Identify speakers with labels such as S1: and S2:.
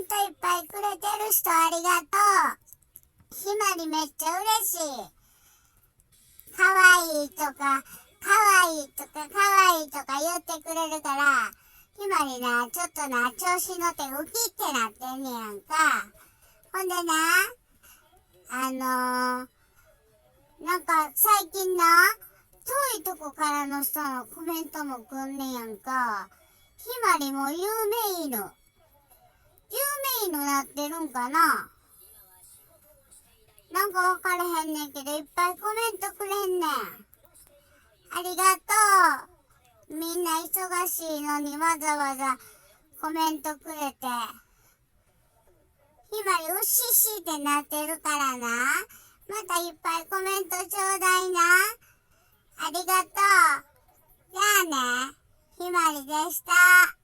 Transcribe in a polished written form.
S1: トいっぱいくれてる人ありがとう。ひまりめっちゃ嬉しい。かわいいとか、かわいいとか、かわいいとか言ってくれるから、ひまりな、ちょっとな、調子乗ってウキってなってんねやんか。ほんでな、なんか最近な、遠いとこからの人のコメントもくんねやんか。ひまりも有名犬。有名犬なってるんかな。なんかわからへんねんけど、いっぱいコメントくれんねん。ありがとう。みんな忙しいのにわざわざコメントくれて。ひまりうっしっしってなってるからな。またいっぱいコメントちょうだいな。ありがとう。じゃあね。ひまりでした。